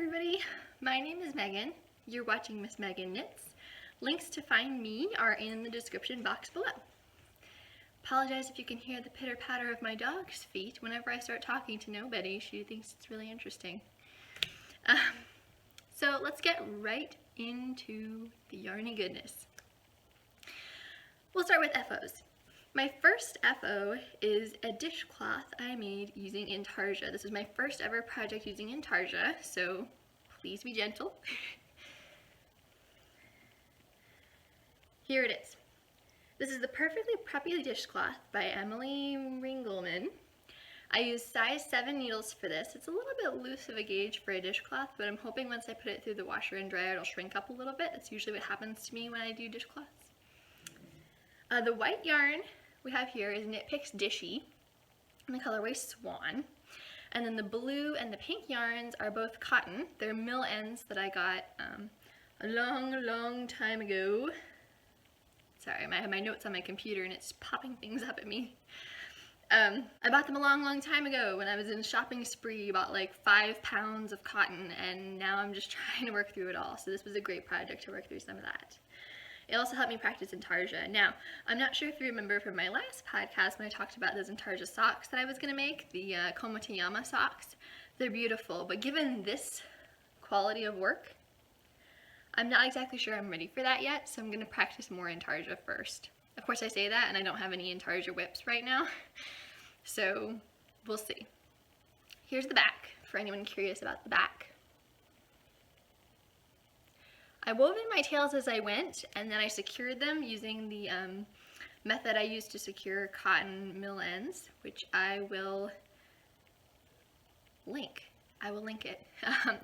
everybody, my name is Megan. You're watching Miss Megan Knits. Links to find me are in the description box below. Apologize if you can hear the pitter-patter of my dog's feet. Whenever I start talking to nobody, she thinks it's really interesting. So let's get right into the yarny goodness. We'll start with FOs. My first FO is a dishcloth I made using Intarsia. This is my first ever project using Intarsia, so please be gentle. Here it is. This is the Perfectly Preppy Dishcloth by Emily Ringelman. I used size 7 needles for this. It's a little bit loose of a gauge for a dishcloth, but I'm hoping once I put it through the washer and dryer it'll shrink up a little bit. That's usually what happens to me when I do dishcloths. The white yarn we have here is Knit Picks Dishy in the colorway Swan. And then the blue and the pink yarns are both cotton. They're mill ends that I got a long time ago. Sorry, I have my notes on my computer and it's popping things up at me. I bought them a long time ago when I was in a shopping spree, bought like 5 pounds of cotton, and now I'm just trying to work through it all. So this was a great project to work through some of that. It also helped me practice Intarsia. Now, I'm not sure if you remember from my last podcast when I talked about those Intarsia socks that I was going to make, the Komotayama socks. They're beautiful, but given this quality of work, I'm not exactly sure I'm ready for that yet, so I'm going to practice more Intarsia first. Of course I say that, and I don't have any Intarsia whips right now, so we'll see. Here's the back, for anyone curious about the back. I wove in my tails as I went, and then I secured them using the method I used to secure cotton mill ends, which I will link. I will link it.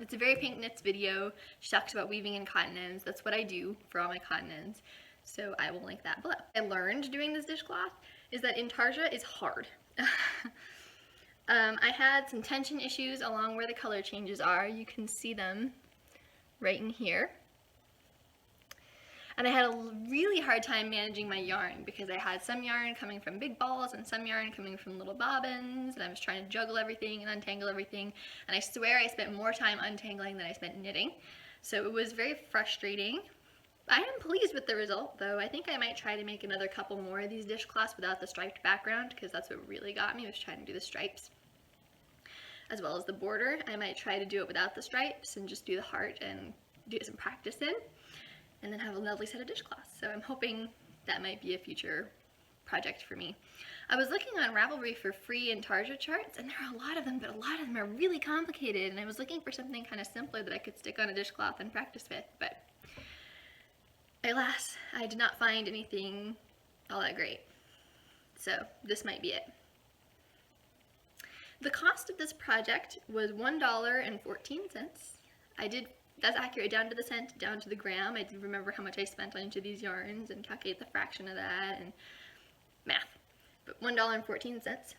It's a Very Pink Knits video. She talks about weaving in cotton ends. That's what I do for all my cotton ends, so I will link that below. I learned doing this dishcloth is that Intarsia is hard. I had some tension issues along where the color changes are. You can see them right in here. And I had a really hard time managing my yarn because I had some yarn coming from big balls and some yarn coming from little bobbins, and I was trying to juggle everything and untangle everything, and I swear I spent more time untangling than I spent knitting. So it was very frustrating. I am pleased with the result though. I think I might try to make another couple more of these dishcloths without the striped background, because that's what really got me, was trying to do the stripes. As well as the border. I might try to do it without the stripes and just do the heart and do some practice in, and then have a lovely set of dishcloths. So I'm hoping that might be a future project for me. I was looking on Ravelry for free Intarsia charts, and there are a lot of them, but a lot of them are really complicated, and I was looking for something kind of simpler that I could stick on a dishcloth and practice with, but alas, I did not find anything all that great. So this might be it. The cost of this project was $1.14. That's accurate down to the cent, down to the gram. I did remember how much I spent on each of these yarns and calculate the fraction of that and math. But $1.14.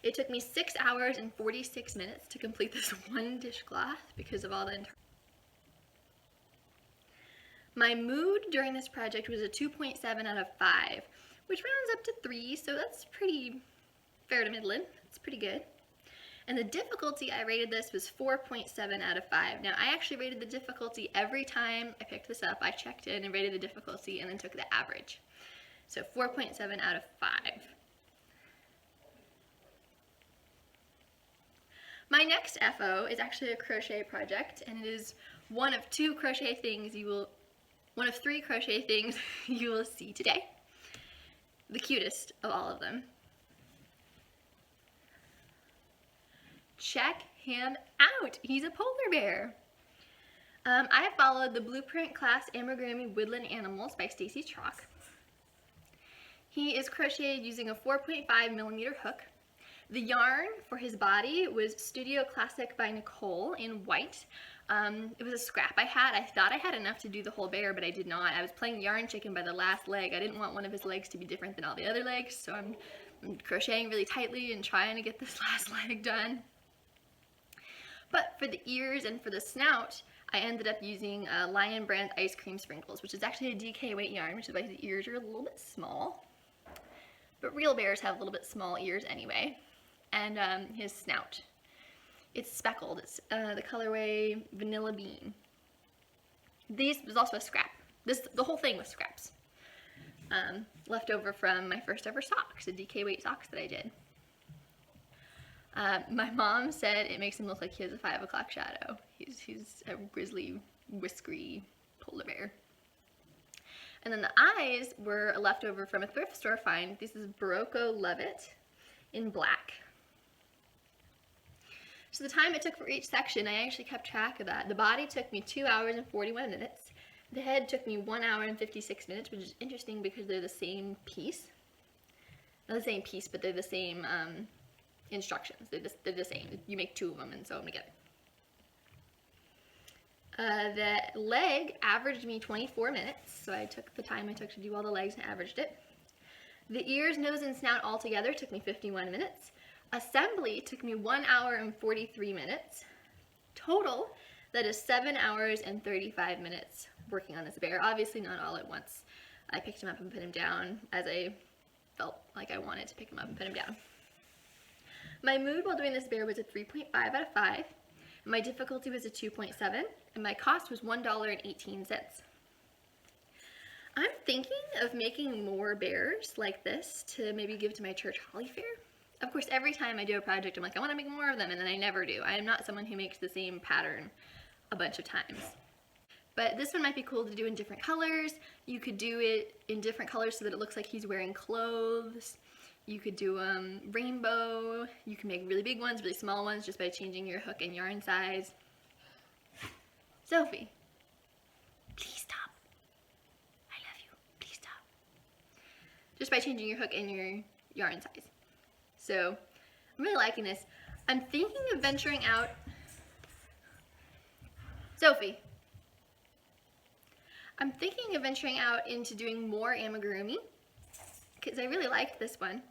It took me 6 hours and 46 minutes to complete this one dishcloth because of all the My mood during this project was a 2.7 out of 5, which rounds up to 3, so that's pretty fair to middling. It's pretty good. And the difficulty I rated this was 4.7 out of 5. Now, I actually rated the difficulty every time I picked this up. I checked in and rated the difficulty and then took the average. So 4.7 out of 5. My next FO is actually a crochet project, and it is one of 3 crochet things you will see today. The cutest of all of them. Check him out! He's a polar bear! I have followed the Blueprint Class Amigurumi Woodland Animals by Stacy Chalk. He is crocheted using a 4.5mm hook. The yarn for his body was Studio Classic by Nicole in white. It was a scrap I had. I thought I had enough to do the whole bear, but I did not. I was playing yarn chicken by the last leg. I didn't want one of his legs to be different than all the other legs, so I'm crocheting really tightly and trying to get this last leg done. But for the ears and for the snout, I ended up using Lion Brand Ice Cream Sprinkles, which is actually a DK weight yarn, which is why the ears are a little bit small. But real bears have a little bit small ears anyway. And his snout. It's speckled. It's the colorway Vanilla Bean. This was also a scrap. The whole thing was scraps. Left over from my first ever socks, the DK weight socks that I did. My mom said it makes him look like he has a 5 o'clock shadow. He's a grizzly, whiskery polar bear. And then the eyes were a leftover from a thrift store find. This is Barocco Levitt in black. So the time it took for each section, I actually kept track of that. The body took me 2 hours and 41 minutes. The head took me 1 hour and 56 minutes, which is interesting because they're the same piece. Not the same piece, but they're the same instructions. They're the same. You make 2 of them and sew them together. The leg averaged me 24 minutes, so I took the time I took to do all the legs and averaged it. The ears, nose, and snout all together took me 51 minutes. Assembly took me 1 hour and 43 minutes. Total, that is 7 hours and 35 minutes working on this bear. Obviously not all at once. I picked him up and put him down as I felt like I wanted to pick him up and put him down. My mood while doing this bear was a 3.5 out of 5. My difficulty was a 2.7, and my cost was $1.18. I'm thinking of making more bears like this to maybe give to my church Holly Fair. Of course, every time I do a project, I'm like, I want to make more of them, and then I never do. I am not someone who makes the same pattern a bunch of times. But this one might be cool to do in different colors. You could do it in different colors so that it looks like he's wearing clothes. You could do rainbow. You can make really big ones, really small ones, just by changing your hook and yarn size. Sophie, please stop. I love you. Please stop. Just by changing your hook and your yarn size. So I'm really liking this. I'm thinking of venturing out. Sophie. I'm thinking of venturing out into doing more amigurumi because I really liked this one.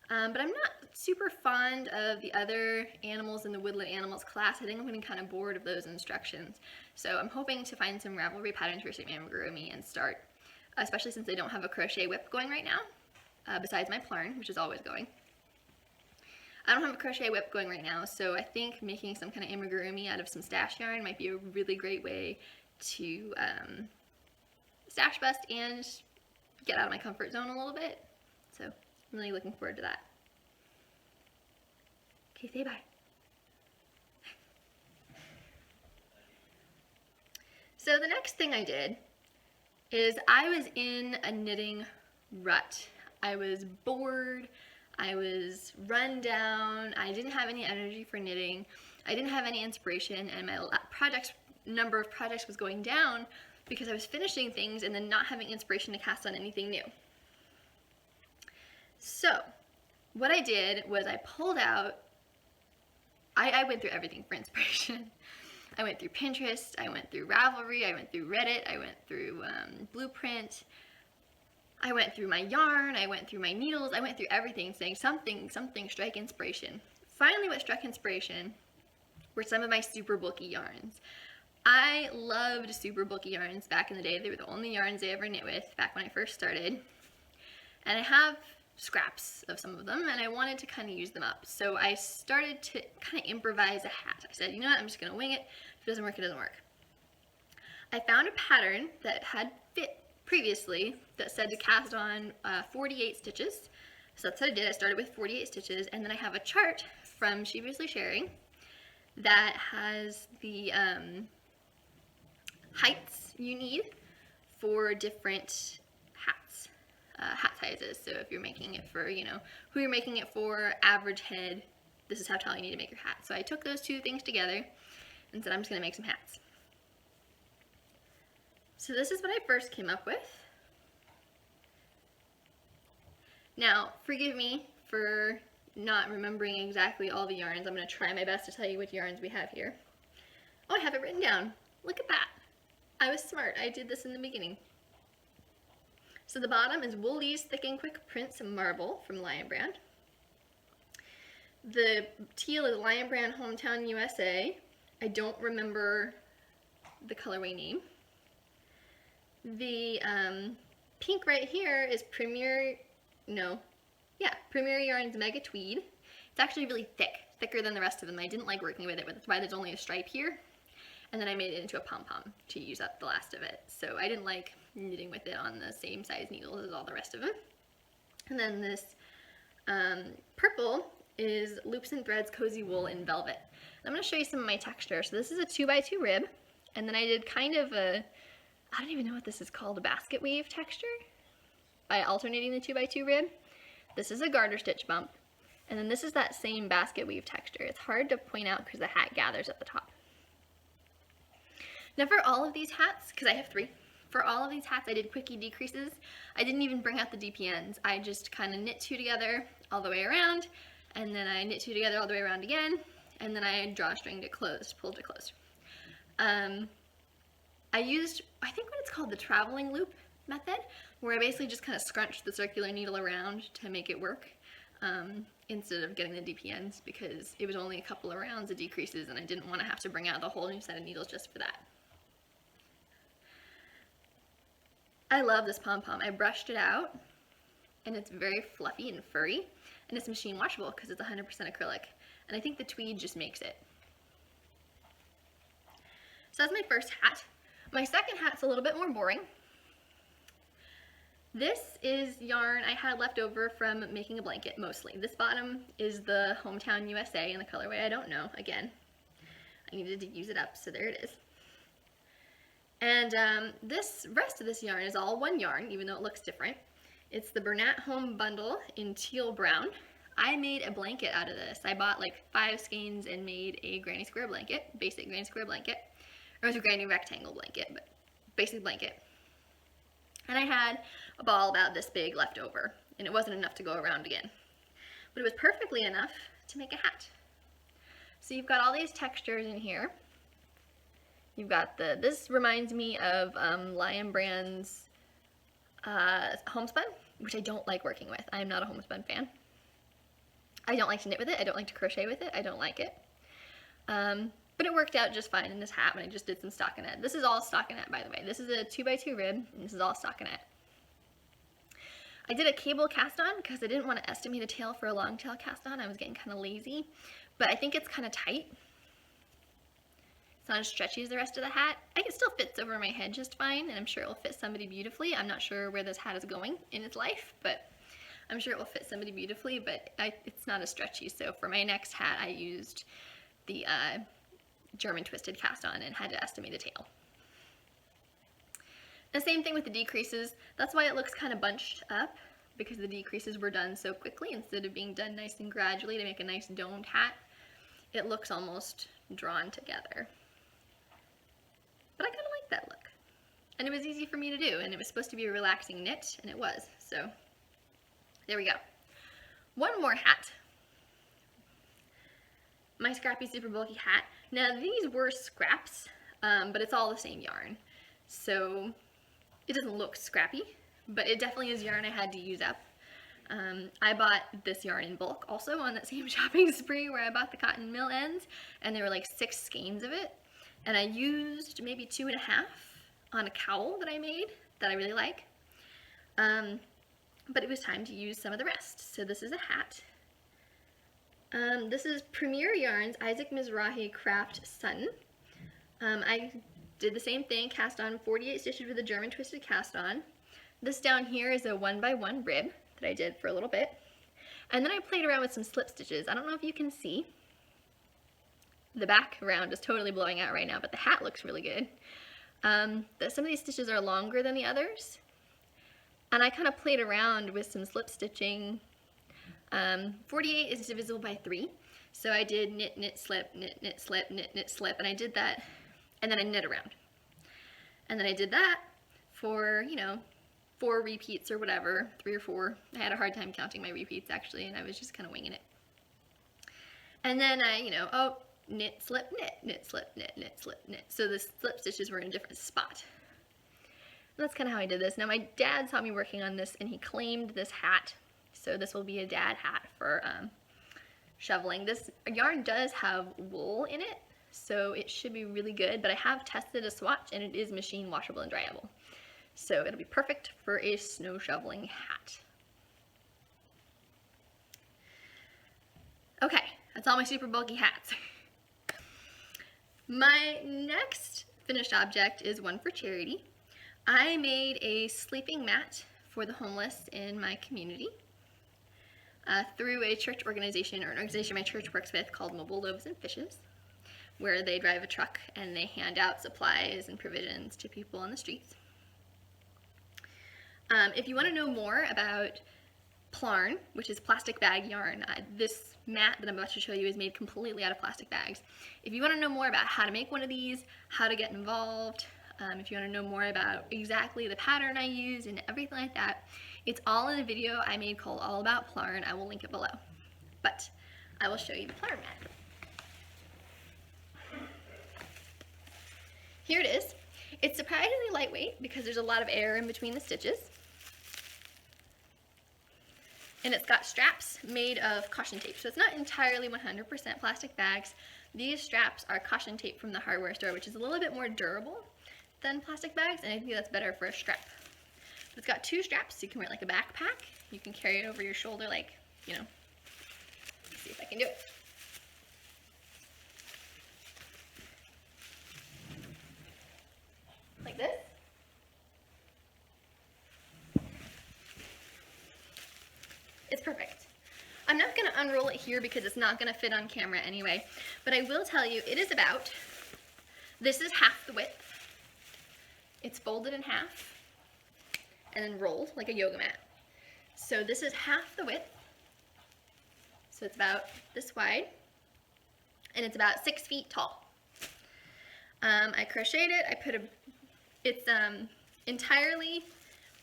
But I'm not super fond of the other animals in the Woodland Animals class. I think I'm getting kind of bored of those instructions. So I'm hoping to find some Ravelry patterns for some amigurumi and start, especially since I don't have a crochet whip going right now, besides my Plarn, which is always going. I don't have a crochet whip going right now, so I think making some kind of amigurumi out of some stash yarn might be a really great way to stash bust and get out of my comfort zone a little bit. So I'm really looking forward to that. Okay, say bye. So the next thing I did is I was in a knitting rut. I was bored. I was run down. I didn't have any energy for knitting. I didn't have any inspiration, and my number of projects was going down because I was finishing things and then not having inspiration to cast on anything new. So what I did was I pulled out, I went through everything for inspiration. I went through Pinterest, I went through Ravelry, I went through Reddit, I went through Blueprint, I went through my yarn, I went through my needles, I went through everything saying something strike inspiration. Finally what struck inspiration were some of my super bulky yarns. I loved super bulky yarns back in the day. They were the only yarns I ever knit with back when I first started. And I have scraps of some of them and I wanted to kind of use them up. So I started to kind of improvise a hat. I said, you know what, I'm just going to wing it. If it doesn't work, it doesn't work. I found a pattern that had fit previously that said to cast on 48 stitches. So that's what I did. I started with 48 stitches, and then I have a chart from Sheevishly Sharing that has the heights you need for different hats, hat sizes. So if you're making it for, you know, who you're making it for, average head, this is how tall you need to make your hat. So I took those two things together and said I'm just going to make some hats. So this is what I first came up with. Now, forgive me for not remembering exactly all the yarns. I'm going to try my best to tell you which yarns we have here. Oh, I have it written down. Look at that. I was smart. I did this in the beginning. So the bottom is Wool-Ease Thick and Quick Prints Marble from Lion Brand. The teal is Lion Brand Hometown USA. I don't remember the colorway name. The pink right here is Premier Yarns Mega Tweed. It's actually really thick, thicker than the rest of them. I didn't like working with it, but that's why there's only a stripe here. And then I made it into a pom-pom to use up the last of it. So I didn't like knitting with it on the same size needles as all the rest of them. And then this purple is Loops and Threads Cozy Wool in Velvet. And I'm going to show you some of my texture. So this is a 2x2 rib, and then I did kind of a, I don't even know what this is called, a basket weave texture by alternating the 2x2 rib. This is a garter stitch bump, and then this is that same basket weave texture. It's hard to point out because the hat gathers at the top. Now for all of these hats, because I have 3, for all of these hats I did quickie decreases. I didn't even bring out the DPNs. I just kind of knit 2 together all the way around, and then I knit 2 together all the way around again, and then I drawstringed it closed, pulled it closed. I used, I think what it's called, the traveling loop method, where I basically just kind of scrunched the circular needle around to make it work, instead of getting the DPNs, because it was only a couple of rounds of decreases and I didn't want to have to bring out the whole new set of needles just for that. I love this pom-pom. I brushed it out, and it's very fluffy and furry, and it's machine washable because it's 100% acrylic, and I think the tweed just makes it. So that's my first hat. My second hat's a little bit more boring. This is yarn I had left over from making a blanket, mostly. This bottom is the Hometown USA in the colorway I don't know. Again, I needed to use it up, so there it is. And this rest of this yarn is all one yarn, even though it looks different. It's the Bernat Home Bundle in teal brown. I made a blanket out of this. I bought like 5 skeins and made a granny square blanket, basic granny square blanket. Or it was a granny rectangle blanket, but basic blanket. And I had a ball about this big left over, and it wasn't enough to go around again. But it was perfectly enough to make a hat. So you've got all these textures in here. You've got this reminds me of Lion Brand's homespun, which I don't like working with. I am not a homespun fan. I don't like to knit with it. I don't like to crochet with it. I don't like it. But it worked out just fine in this hat when I just did some stockinette. This is all stockinette, by the way. This is a 2x2 rib, and this is all stockinette. I did a cable cast on because I didn't want to estimate a tail for a long tail cast on. I was getting kind of lazy, but I think it's kind of tight. It's not as stretchy as the rest of the hat. It still fits over my head just fine, and I'm sure it will fit somebody beautifully. I'm not sure where this hat is going in its life, but I'm sure it will fit somebody beautifully, but it's not as stretchy. So for my next hat, I used the German twisted cast on and had to estimate a tail. The same thing with the decreases. That's why it looks kind of bunched up, because the decreases were done so quickly instead of being done nice and gradually to make a nice domed hat. It looks almost drawn together. But I kind of like that look. And it was easy for me to do, and it was supposed to be a relaxing knit, and it was. So there we go. One more hat. My scrappy super bulky hat. Now these were scraps, but it's all the same yarn. So it doesn't look scrappy, but it definitely is yarn I had to use up. I bought this yarn in bulk also on that same shopping spree where I bought the cotton mill ends, and there were like 6 skeins of it. And I used maybe 2.5 on a cowl that I made that I really like. But it was time to use some of the rest. So this is a hat. This is Premier Yarns Isaac Mizrahi Craft Sun. I did the same thing, cast on 48 stitches with a German twisted cast on. This down here is a 1x1 rib that I did for a little bit. And then I played around with some slip stitches. I don't know if you can see. The background is totally blowing out right now, but the hat looks really good. Some of these stitches are longer than the others. And I kind of played around with some slip stitching. 48 is divisible by 3. So I did knit, knit, slip, knit, knit, slip, knit, knit, slip, and I did that, and then I knit around. And then I did that for, 4 repeats or whatever, 3 or 4. I had a hard time counting my repeats actually, and I was just kind of winging it. And then I, knit, slip, knit, knit, slip, knit, knit, slip, knit. So the slip stitches were in a different spot. And that's kind of how I did this. Now my dad saw me working on this, and he claimed this hat. So this will be a dad hat for shoveling. This yarn does have wool in it, so it should be really good, but I have tested a swatch, and it is machine washable and dryable. So it'll be perfect for a snow shoveling hat. Okay, That's all my super bulky hats. My next finished object is one for charity. I made a sleeping mat for the homeless in my community through a church organization, or an organization my church works with, called Mobile Loaves and Fishes, where they drive a truck and they hand out supplies and provisions to people on the streets. If you want to know more about Plarn, which is plastic bag yarn, this mat that I'm about to show you is made completely out of plastic bags. If you want to know more about how to make one of these, how to get involved, if you want to know more about exactly the pattern I use and everything like that, it's all in a video I made called All About Plarn. I will link it below. But I will show you the Plarn mat. Here it is. It's surprisingly lightweight because there's a lot of air in between the stitches. And it's got straps made of caution tape. So it's not entirely 100% plastic bags. These straps are caution tape from the hardware store, which is a little bit more durable than plastic bags, and I think that's better for a strap. But it's got two straps, so you can wear it like a backpack. You can carry it over your shoulder like, you know, let's see if I can do it. Like this. It's perfect. I'm not going to unroll it here because it's not going to fit on camera anyway, but I will tell you it is about, this is half the width. It's folded in half and then rolled like a yoga mat. So this is half the width. So it's about this wide and it's about 6 feet tall. I crocheted it. It's entirely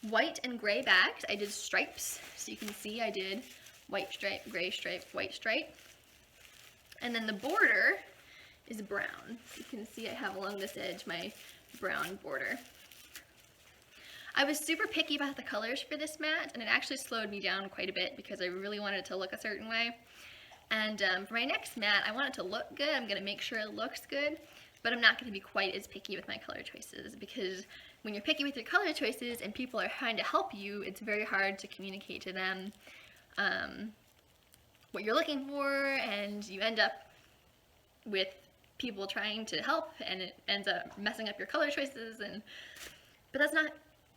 white and gray bags. I did stripes, so you can see I did white stripe, gray stripe, white stripe. And then the border is brown. You can see I have along this edge my brown border. I was super picky about the colors for this mat, and it actually slowed me down quite a bit because I really wanted it to look a certain way. And for my next mat, I want it to look good. I'm going to make sure it looks good, but I'm not going to be quite as picky with my color choices, because when you're picky with your color choices and people are trying to help you, it's very hard to communicate to them what you're looking for, and you end up with people trying to help and it ends up messing up your color choices. But that's not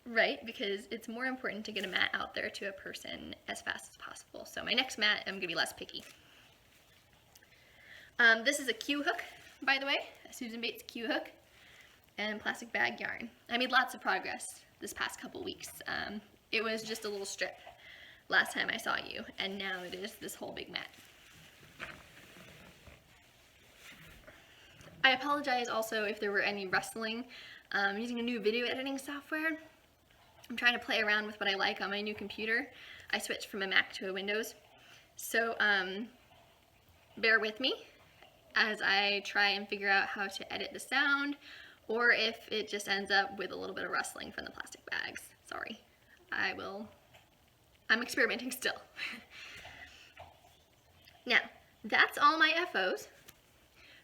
right, because it's more important to get a mat out there to a person as fast as possible. So my next mat, I'm going to be less picky. This is a Q hook, by the way, a Susan Bates Q hook, and plastic bag yarn. I made lots of progress this past couple weeks. It was just a little strip last time I saw you, and now it is this whole big mat. I apologize also if there were any rustling. I'm using a new video editing software. I'm trying to play around with what I like on my new computer. I switched from a Mac to a Windows. So bear with me as I try and figure out how to edit the sound, or if it just ends up with a little bit of rustling from the plastic bags. Sorry. I'm experimenting still. Now, that's all my FOs.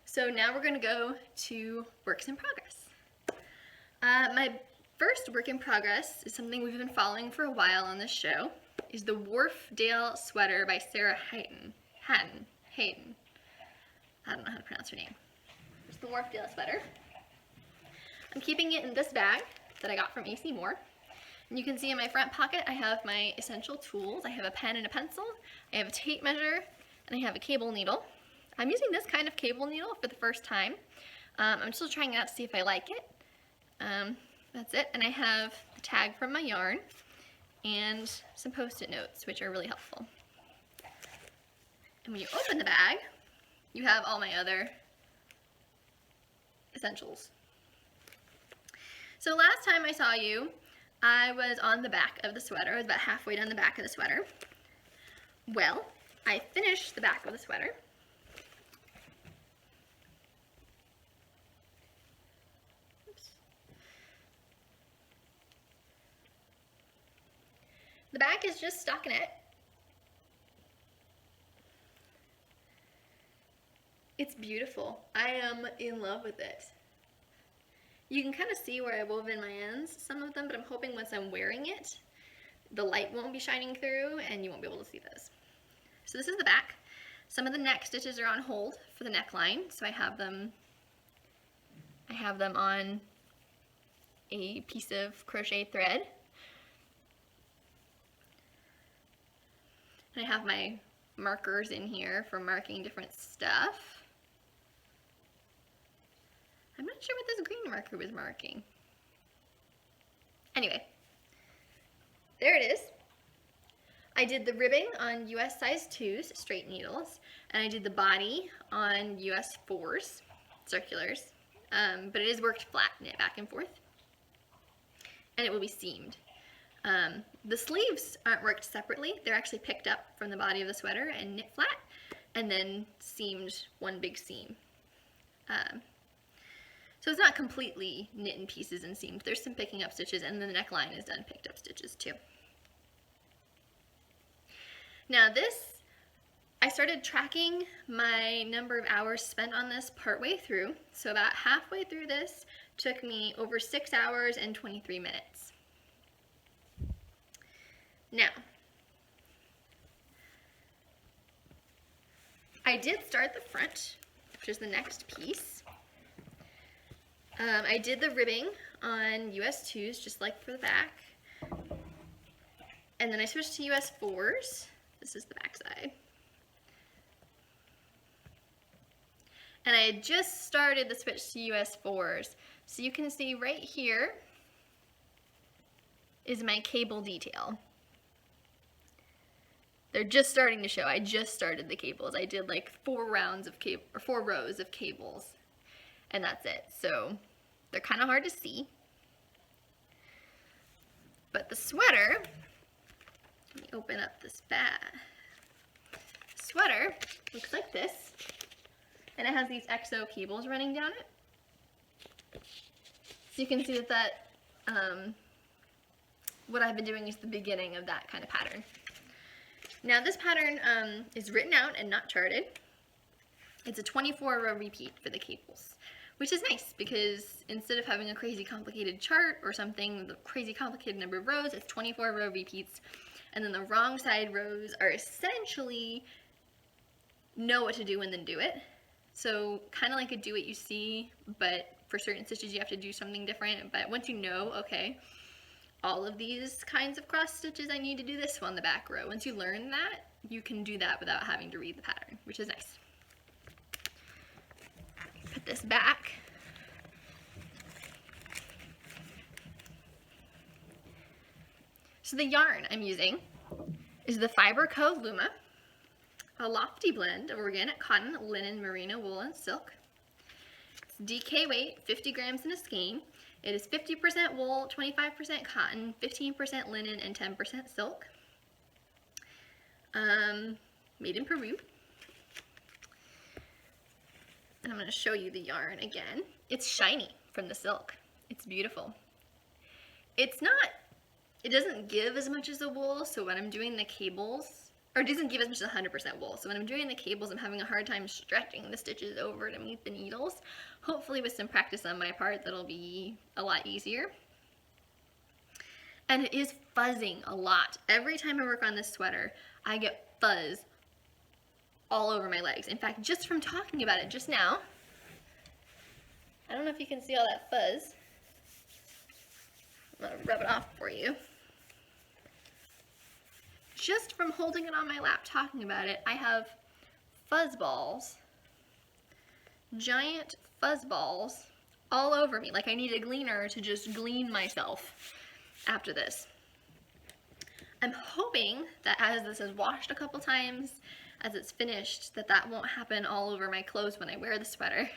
So now we're going to go to works in progress. My first work in progress is something we've been following for a while on this show, is the Wharfdale sweater by Sarah Hayden. I don't know how to pronounce her name. It's the Wharfdale sweater. I'm keeping it in this bag that I got from AC Moore. And you can see in my front pocket I have my essential tools. I have a pen and a pencil, I have a tape measure, and I have a cable needle. I'm using this kind of cable needle for the first time. I'm still trying it out to see if I like it. That's it. And I have the tag from my yarn and some post-it notes, which are really helpful. And when you open the bag, you have all my other essentials. So last time I saw you, I was on the back of the sweater. I was about halfway down the back of the sweater. Well, I finished the back of the sweater. Oops. The back is just stockinette. It's beautiful. I am in love with it. You can kind of see where I wove in my ends, some of them, but I'm hoping once I'm wearing it, the light won't be shining through and you won't be able to see those. So this is the back. Some of the neck stitches are on hold for the neckline, so I have them on a piece of crochet thread. And I have my markers in here for marking different stuff. I'm not sure what this green marker was marking. Anyway, there it is. I did the ribbing on US size 2s, straight needles, and I did the body on US 4s, circulars, but it is worked flat, knit back and forth, and it will be seamed. The sleeves aren't worked separately. They're actually picked up from the body of the sweater and knit flat, and then seamed one big seam. So it's not completely knit in pieces and seamed. There's some picking up stitches, and then the neckline is done picked up stitches too. Now this, I started tracking my number of hours spent on this partway through. So about halfway through this took me over 6 hours and 23 minutes. Now, I did start the front, which is the next piece. I did the ribbing on US 2s, just like for the back. And then I switched to US 4s. This is the back side. And I had just started the switch to US 4s. So you can see right here is my cable detail. They're just starting to show. I just started the cables. I did like 4 rows of cables, and that's it. So they're kind of hard to see. But the sweater, let me open up this bag. The sweater looks like this, and it has these EXO cables running down it. So you can see that what I've been doing is the beginning of that kind of pattern. Now this pattern is written out and not charted. It's a 24-row repeat for the cables, which is nice because instead of having a crazy complicated chart or something with a crazy complicated number of rows, it's 24-row repeats, and then the wrong side rows are essentially know what to do and then do it. So kind of like a do what you see, but for certain stitches you have to do something different. But once you know, okay, all of these kinds of cross stitches, I need to do this one, the back row. Once you learn that, you can do that without having to read the pattern, which is nice. Put this back. So the yarn I'm using is the Fiber Co. Luma, a lofty blend of organic cotton, linen, merino, wool, and silk. It's DK weight, 50 grams in a skein. It is 50% wool, 25% cotton, 15% linen, and 10% silk. Made in Peru. And I'm going to show you the yarn again. It's shiny from the silk. It's beautiful. It doesn't give as much as the wool, so when I'm doing the cables, or it doesn't give as much as 100% wool, so when I'm doing the cables, I'm having a hard time stretching the stitches over to meet the needles. Hopefully with some practice on my part, that'll be a lot easier. And it is fuzzing a lot. Every time I work on this sweater, I get fuzz all over my legs. In fact, just from talking about it just now, I don't know if you can see all that fuzz. I'm gonna rub it off for you. Just from holding it on my lap talking about it, I have fuzz balls, giant fuzz balls all over me. Like I need a gleaner to just glean myself after this. I'm hoping that as this is washed a couple times, as it's finished, that won't happen all over my clothes when I wear the sweater.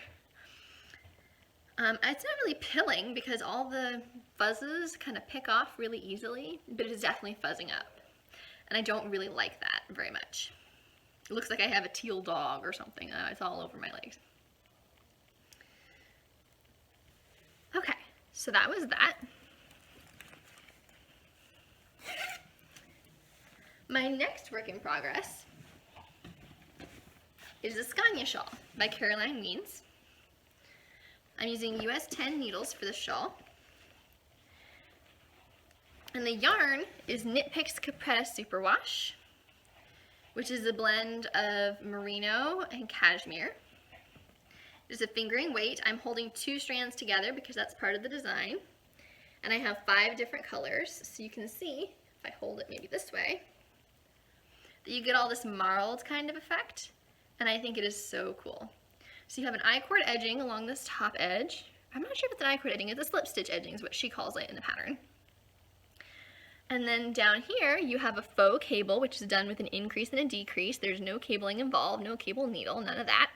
It's not really pilling because all the fuzzes kind of pick off really easily, but it is definitely fuzzing up. And I don't really like that very much. It looks like I have a teal dog or something. It's all over my legs. Okay, so that was that. My next work in progress is a Scania shawl by Caroline Wiens. I'm using US 10 needles for the shawl. And the yarn is Knit Picks Capretta Superwash. which is a blend of merino and cashmere. There's a fingering weight. I'm holding 2 strands together because that's part of the design. And I have 5 different colors, so you can see, if I hold it maybe this way, that you get all this marled kind of effect, and I think it is so cool. So you have an I-cord edging along this top edge. I'm not sure if it's an I-cord edging, it's a slip stitch edging is what she calls it in the pattern. And then down here you have a faux cable, which is done with an increase and a decrease. There's no cabling involved, no cable needle, none of that.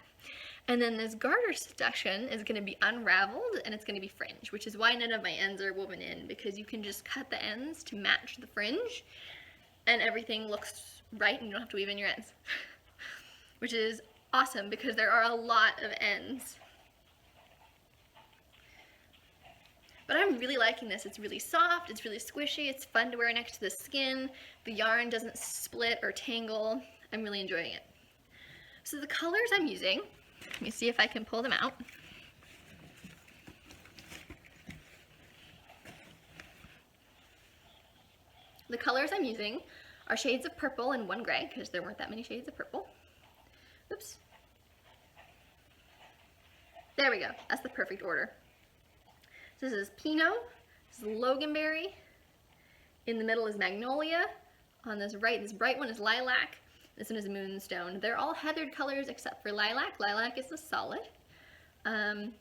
And then this garter section is going to be unraveled and it's going to be fringe, which is why none of my ends are woven in, because you can just cut the ends to match the fringe and everything looks right and you don't have to weave in your ends. Which is awesome because there are a lot of ends. But I'm really liking this. It's really soft, it's really squishy, it's fun to wear next to the skin. The yarn doesn't split or tangle. I'm really enjoying it. So the colors I'm using, let me see if I can pull them out. The colors I'm using are shades of purple and 1 gray, because there weren't that many shades of purple. Oops. There we go. That's the perfect order. So this is Pinot, this is Loganberry, in the middle is Magnolia, on this right, this bright one is Lilac, this one is Moonstone. They're all heathered colors except for Lilac. Lilac is the solid. And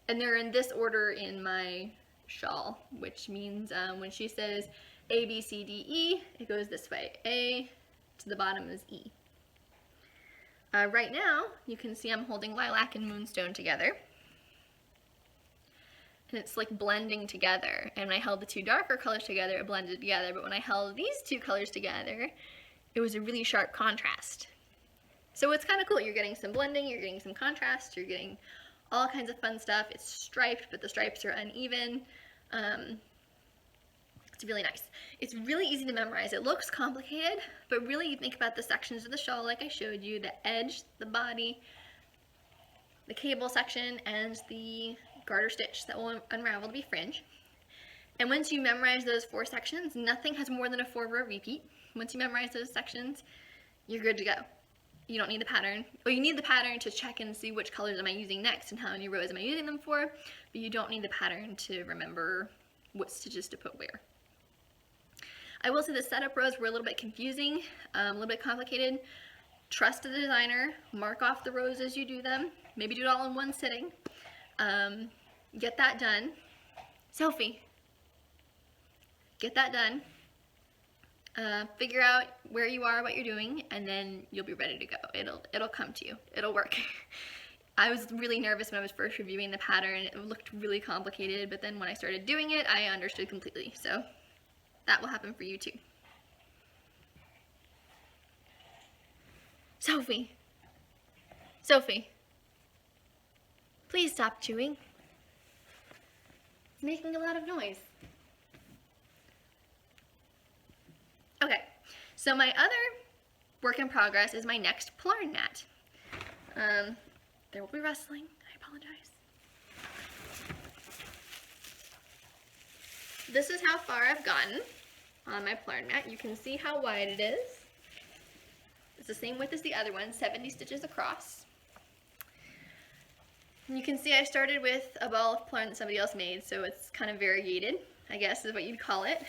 they're in this order in my shawl, which means when she says A, B, C, D, E, it goes this way. A to the bottom is E. Right now, you can see I'm holding Lilac and Moonstone together. And it's like blending together. And when I held the 2 darker colors together, it blended together. But when I held these 2 colors together, it was a really sharp contrast. So it's kind of cool. You're getting some blending, you're getting some contrast, you're getting all kinds of fun stuff. It's striped, but the stripes are uneven. It's really nice. It's really easy to memorize. It looks complicated, but really you think about the sections of the shawl like I showed you, the edge, the body, the cable section, and the garter stitch that will unravel to be fringe. And once you memorize those 4 sections, nothing has more than a 4-row repeat. Once you memorize those sections, you're good to go. You don't need the pattern. Well, you need the pattern to check and see which colors am I using next and how many rows am I using them for, but you don't need the pattern to remember what stitches to put where. I will say the setup rows were a little bit confusing, a little bit complicated. Trust the designer, mark off the rows as you do them, maybe do it all in one sitting. Get that done. Sophie, get that done. Figure out where you are, what you're doing, and then you'll be ready to go. It'll come to you. It'll work. I was really nervous when I was first reviewing the pattern. It looked really complicated, but then when I started doing it, I understood completely. So that will happen for you too. Sophie, please stop chewing. It's making a lot of noise. Okay, so my other work in progress is my next Plurn mat. There will be rustling, I apologize. This is how far I've gotten on my Plurn mat. You can see how wide it is. It's the same width as the other one, 70 stitches across. And you can see I started with a ball of Plurn that somebody else made, so it's kind of variegated, I guess is what you'd call it.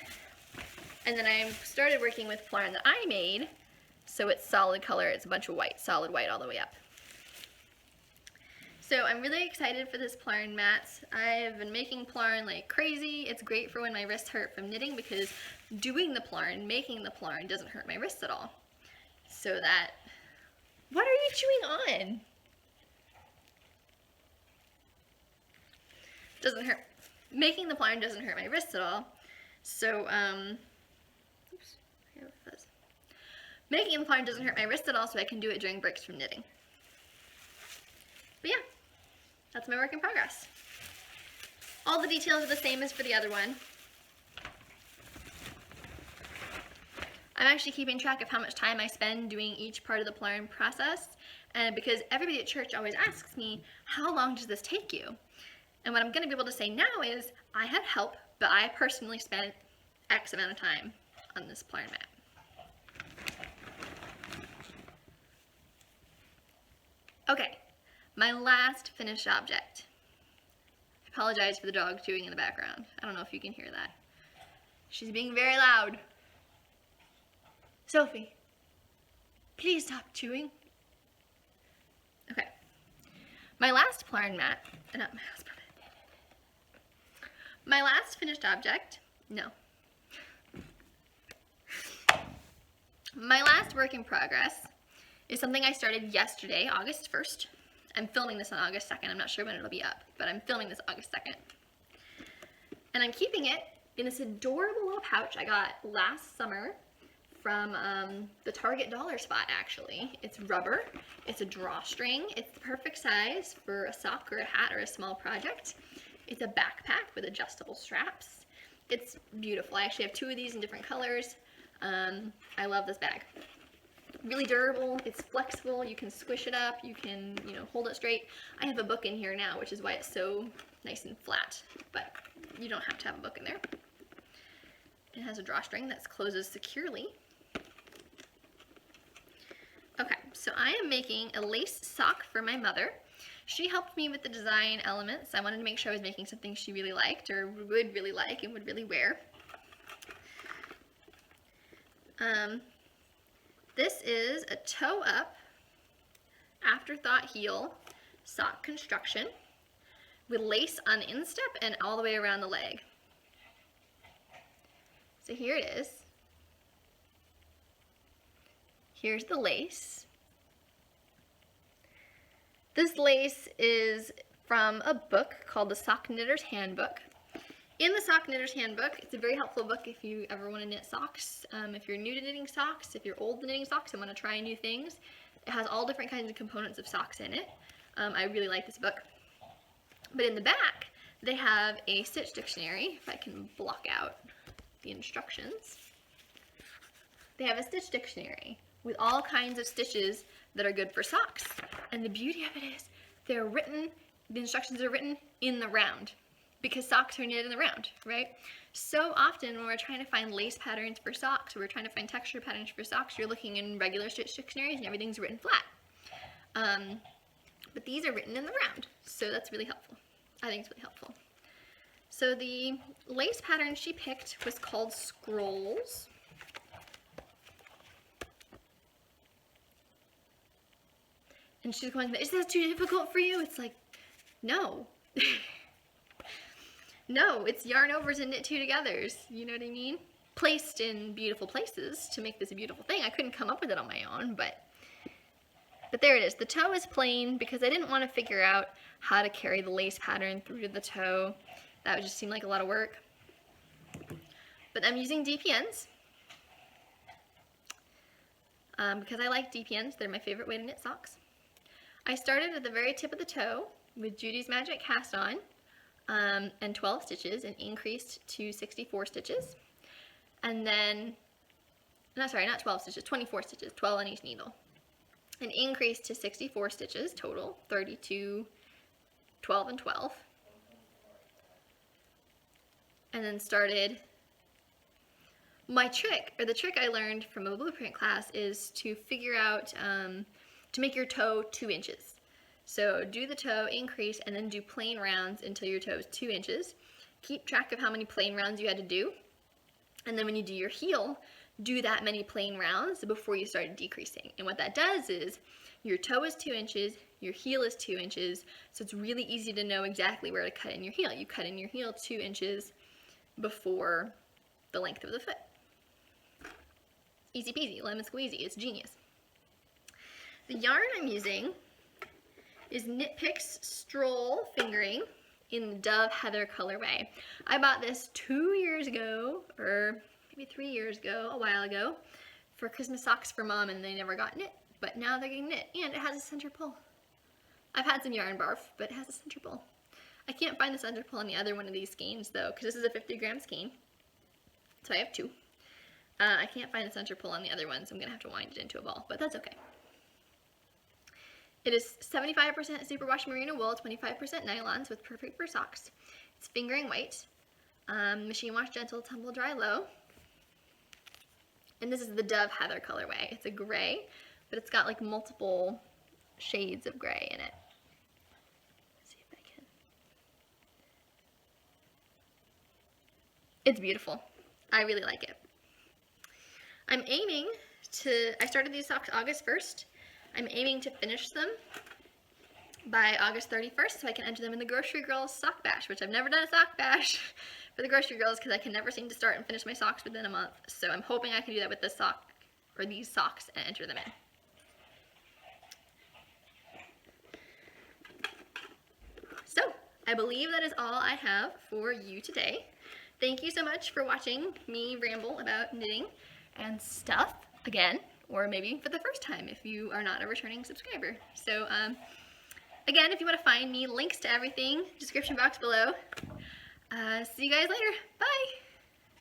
And then I started working with Plurn that I made, so it's solid color. It's a bunch of white, solid white all the way up. So I'm really excited for this Plurn mat. I've been making Plurn like crazy. It's great for when my wrists hurt from knitting because doing the Plurn, making the Plurn doesn't hurt my wrists at all. So that, what are you chewing on? Doesn't hurt. Making the Plurn doesn't hurt my wrists at all. So, oops, I have a fuzz. Making the Plurn doesn't hurt my wrist at all, so I can do it during breaks from knitting. But yeah, that's my work in progress. All the details are the same as for the other one. I'm actually keeping track of how much time I spend doing each part of the Plurn process, and because everybody at church always asks me, how long does this take you? And what I'm going to be able to say now is, I had help, but I personally spent X amount of time on this Plurn mat. Okay, my last finished object. I apologize for the dog chewing in the background. I don't know if you can hear that. She's being very loud. Sophie, please stop chewing. Okay. My last Plarn mat, not my husband. My last finished object, no. My last work in progress is something I started yesterday, August 1st. I'm filming this on August 2nd. I'm not sure when it'll be up, but I'm filming this August 2nd. And I'm keeping it in this adorable little pouch I got last summer from the Target dollar spot, actually. It's rubber, it's a drawstring, it's the perfect size for a sock or a hat or a small project. It's a backpack with adjustable straps. It's beautiful. I actually have two of these in different colors. I love this bag. Really durable, it's flexible, you can squish it up, you can, hold it straight. I have a book in here now, which is why it's so nice and flat, but you don't have to have a book in there. It has a drawstring that closes securely. Okay, so I am making a lace sock for my mother. She helped me with the design elements. I wanted to make sure I was making something she really liked or would really like and would really wear. This is a toe-up afterthought heel sock construction with lace on the instep and all the way around the leg. So here it is. Here's the lace. This lace is from a book called the Sock Knitter's Handbook. In the Sock Knitter's Handbook, it's a very helpful book if you ever want to knit socks. If you're new to knitting socks, if you're old to knitting socks and want to try new things, it has all different kinds of components of socks in it. I really like this book. But in the back, they have a stitch dictionary, if I can block out the instructions. They have a stitch dictionary with all kinds of stitches that are good for socks. And the beauty of it is the instructions are written in the round because socks are knitted in the round, right? So often when we're trying to find lace patterns for socks or we're trying to find texture patterns for socks, you're looking in regular stitch dictionaries and everything's written flat. But these are written in the round, so that's really helpful. I think it's really helpful. So the lace pattern she picked was called Scrolls. And she's going, is that too difficult for you? It's like, no. No, it's yarn overs and knit two togethers. You know what I mean? Placed in beautiful places to make this a beautiful thing. I couldn't come up with it on my own, but there it is. The toe is plain because I didn't want to figure out how to carry the lace pattern through to the toe. That would just seem like a lot of work. But I'm using DPNs because I like DPNs. They're my favorite way to knit socks. I started at the very tip of the toe with Judy's Magic Cast On and 12 stitches and increased to 64 stitches. And then, no, sorry, not 12 stitches, 24 stitches, 12 on each needle. And increased to 64 stitches total, 32, 12, and 12. And then started my trick, or the trick I learned from a blueprint class is to figure out, to make your toe 2 inches. So do the toe, increase, and then do plain rounds until your toe is 2 inches. Keep track of how many plain rounds you had to do. And then when you do your heel, do that many plain rounds before you start decreasing. And what that does is your toe is 2 inches, your heel is 2 inches, so it's really easy to know exactly where to cut in your heel. You cut in your heel 2 inches before the length of the foot. Easy peasy, lemon squeezy, it's genius. The yarn I'm using is Knit Picks Stroll Fingering in the Dove Heather colorway. I bought this 2 years ago, or maybe 3 years ago, a while ago, for Christmas socks for Mom, and they never got knit, but now they're getting knit, and it has a center pull. I've had some yarn barf, but it has a center pull. I can't find the center pull on the other one of these skeins, though, because this is a 50-gram skein, so I have 2. I can't find the center pull on the other one, so I'm going to have to wind it into a ball, but that's okay. It is 75% superwash merino wool, 25% nylons with perfect for socks. It's fingering white, machine wash gentle, tumble dry low. And this is the Dove Heather colorway. It's a gray, but it's got like multiple shades of gray in it. Let's see if I can. It's beautiful. I really like it. I'm aiming to, I started these socks August 1st. I'm aiming to finish them by August 31st so I can enter them in the Grocery Girls Sock Bash, which I've never done a sock bash for the Grocery Girls because I can never seem to start and finish my socks within a month. So I'm hoping I can do that with this sock, or these socks, and enter them in. So I believe that is all I have for you today. Thank you so much for watching me ramble about knitting and stuff again, or maybe for the first time if you are not a returning subscriber. So again, if you want to find me, links to everything, description box below. See you guys later. Bye!